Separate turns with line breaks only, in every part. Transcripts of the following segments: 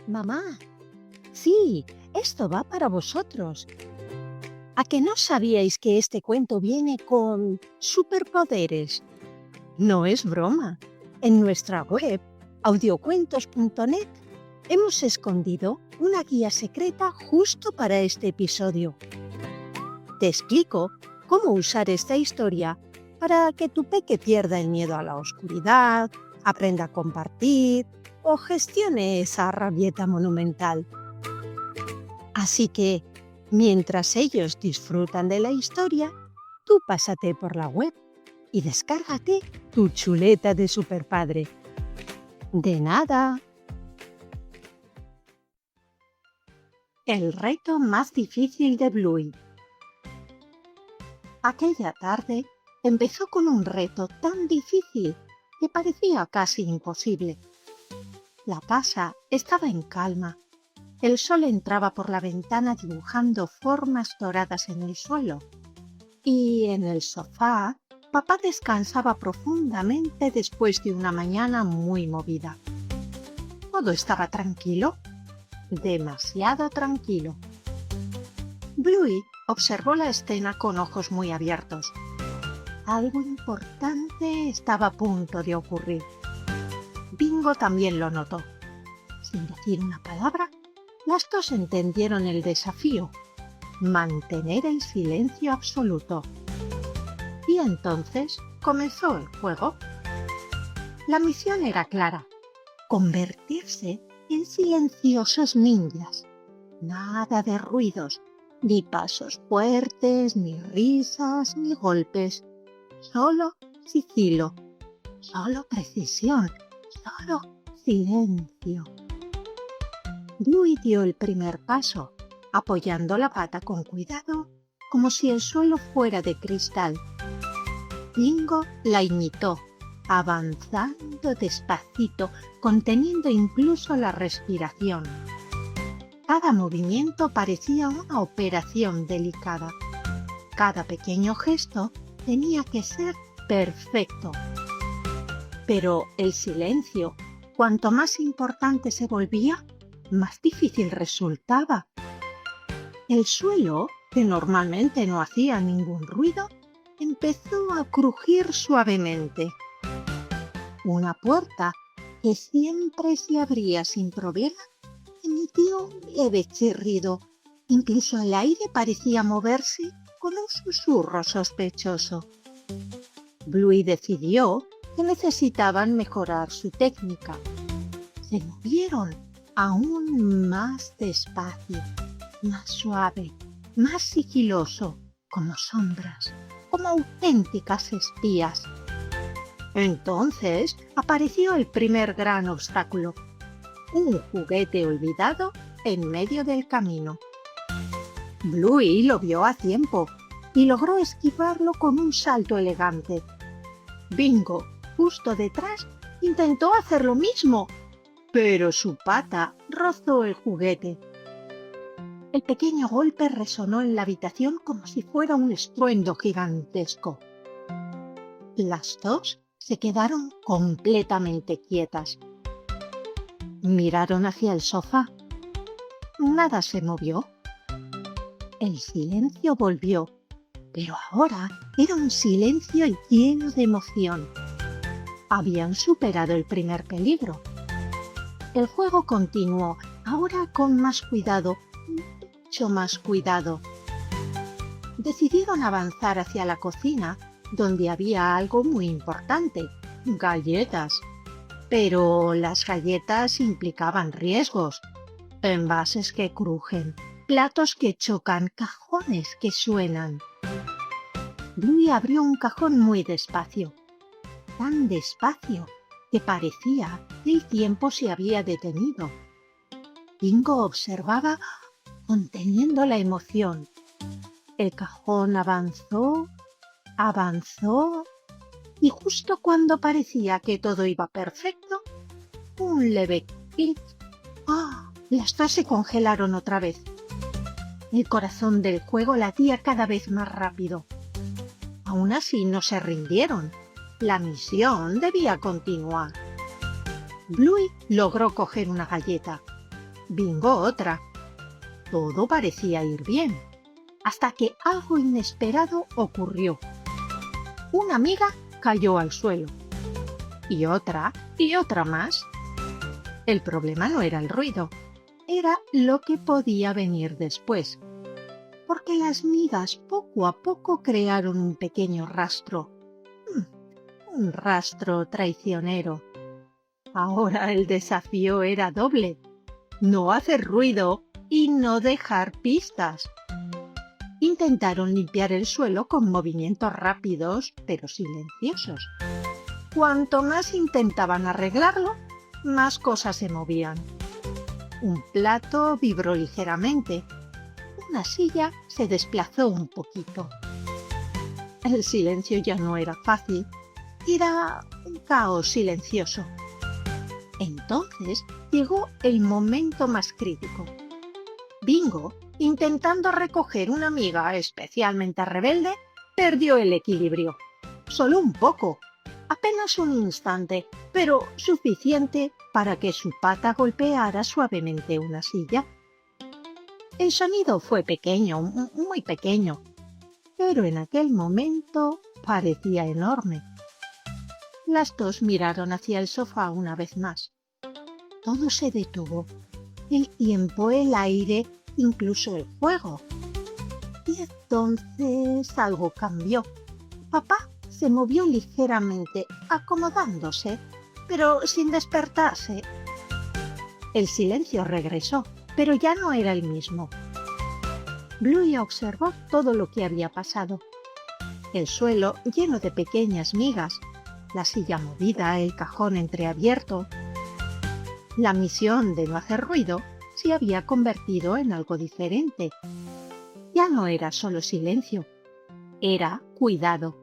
Mamá, sí, esto va para vosotros. ¿A que no sabíais que este cuento viene con superpoderes? No es broma. En nuestra web, audiocuentos.net, hemos escondido una guía secreta justo para este episodio. Te explico cómo usar esta historia para que tu peque pierda el miedo a la oscuridad, aprenda a compartir o gestione esa rabieta monumental. Así que, mientras ellos disfrutan de la historia, tú pásate por la web y descárgate tu chuleta de superpadre. De nada. El reto más difícil de Bluey. Aquella tarde empezó con un reto tan difícil que parecía casi imposible. La casa estaba en calma. El sol entraba por la ventana dibujando formas doradas en el suelo. Y en el sofá, papá descansaba profundamente después de una mañana muy movida. Todo estaba tranquilo, demasiado tranquilo. Bluey observó la escena con ojos muy abiertos. Algo importante estaba a punto de ocurrir. Bingo también lo notó. Sin decir una palabra, las dos entendieron el desafío: mantener el silencio absoluto. Y entonces comenzó el juego. La misión era clara: convertirse en silenciosos ninjas. Nada de ruidos, ni pasos fuertes, ni risas, ni golpes. Solo sigilo, solo precisión, solo silencio. Bluey dio el primer paso, apoyando la pata con cuidado, como si el suelo fuera de cristal. Bingo la imitó, avanzando despacito, conteniendo incluso la respiración. Cada movimiento parecía una operación delicada. Cada pequeño gesto tenía que ser perfecto. Pero el silencio, cuanto más importante se volvía, más difícil resultaba. El suelo, que normalmente no hacía ningún ruido, empezó a crujir suavemente. Una puerta, que siempre se abría sin problema, emitió un leve chirrido. Incluso el aire parecía moverse con un susurro sospechoso. Bluey decidió que necesitaban mejorar su técnica. Se movieron aún más despacio, más suave, más sigiloso, como sombras, como auténticas espías. Entonces apareció el primer gran obstáculo: un juguete olvidado en medio del camino. Bluey lo vio a tiempo y logró esquivarlo con un salto elegante. Bingo, justo detrás, intentó hacer lo mismo, pero su pata rozó el juguete. El pequeño golpe resonó en la habitación como si fuera un estruendo gigantesco. Las dos se quedaron completamente quietas. Miraron hacia el sofá. Nada se movió. El silencio volvió, pero ahora era un silencio lleno de emoción. Habían superado el primer peligro. El juego continuó, ahora con más cuidado, mucho más cuidado. Decidieron avanzar hacia la cocina, donde había algo muy importante: galletas. Pero las galletas implicaban riesgos: envases que crujen, platos que chocan, cajones que suenan. Bluey abrió un cajón muy despacio, tan despacio que parecía que el tiempo se había detenido. Bingo observaba, conteniendo la emoción. El cajón avanzó, avanzó, y justo cuando parecía que todo iba perfecto, un leve clic. ¡Ah! Las dos se congelaron otra vez. El corazón del juego latía cada vez más rápido. Aún así no se rindieron. La misión debía continuar. Bluey logró coger una galleta. Bingo otra. Todo parecía ir bien, hasta que algo inesperado ocurrió. Una amiga cayó al suelo, y otra más. El problema no era el ruido, era lo que podía venir después, porque las migas poco a poco crearon un pequeño rastro, un rastro traicionero. Ahora el desafío era doble: no hacer ruido y no dejar pistas. Intentaron limpiar el suelo con movimientos rápidos pero silenciosos. Cuanto más intentaban arreglarlo, más cosas se movían. Un plato vibró ligeramente. Una silla se desplazó un poquito. El silencio ya no era fácil. Era un caos silencioso. Entonces llegó el momento más crítico. Bingo, intentando recoger una miga especialmente rebelde, perdió el equilibrio. Solo un poco, apenas un instante, pero suficiente para que su pata golpeara suavemente una silla. El sonido fue pequeño, muy pequeño, pero en aquel momento parecía enorme. Las dos miraron hacia el sofá una vez más. Todo se detuvo. El tiempo, el aire, incluso el fuego. Y entonces algo cambió. Papá se movió ligeramente, acomodándose, pero sin despertarse. El silencio regresó, pero ya no era el mismo. Bluey observó todo lo que había pasado. El suelo lleno de pequeñas migas, la silla movida, el cajón entreabierto. La misión de no hacer ruido se había convertido en algo diferente. Ya no era solo silencio, era cuidado.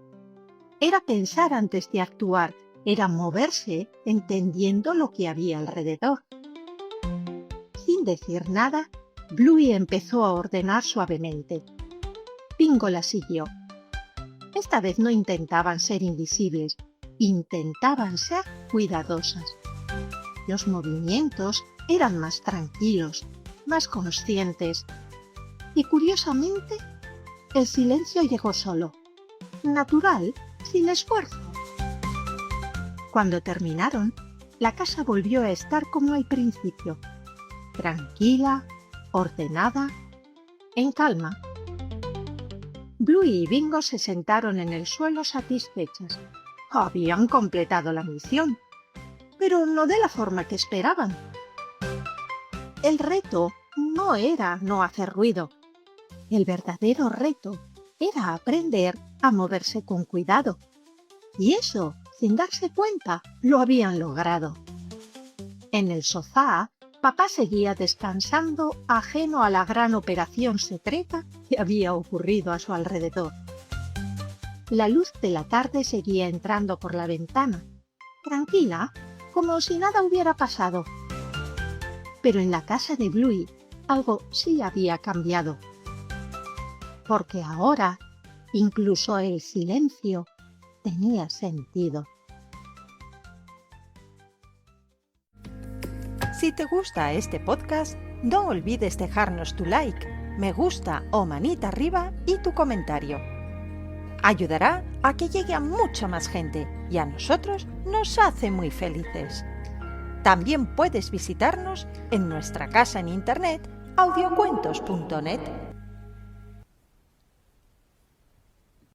Era pensar antes de actuar, era moverse entendiendo lo que había alrededor. Sin decir nada, Bluey empezó a ordenar suavemente. Bingo la siguió. Esta vez no intentaban ser invisibles, intentaban ser cuidadosas. Los movimientos eran más tranquilos, más conscientes. Y curiosamente, el silencio llegó solo, natural, sin esfuerzo. Cuando terminaron, la casa volvió a estar como al principio, tranquila, ordenada, en calma. Bluey y Bingo se sentaron en el suelo satisfechas. Habían completado la misión, pero no de la forma que esperaban. El reto no era no hacer ruido. El verdadero reto era aprender a moverse con cuidado. Y eso, sin darse cuenta, lo habían logrado. En el sofá, papá seguía descansando, ajeno a la gran operación secreta que había ocurrido a su alrededor. La luz de la tarde seguía entrando por la ventana, tranquila, como si nada hubiera pasado. Pero en la casa de Bluey algo sí había cambiado. Porque ahora incluso el silencio tenía sentido.
Si te gusta este podcast, no olvides dejarnos tu like, me gusta o manita arriba y tu comentario. Ayudará a que llegue a mucha más gente y a nosotros nos hace muy felices. También puedes visitarnos en nuestra casa en internet audiocuentos.net.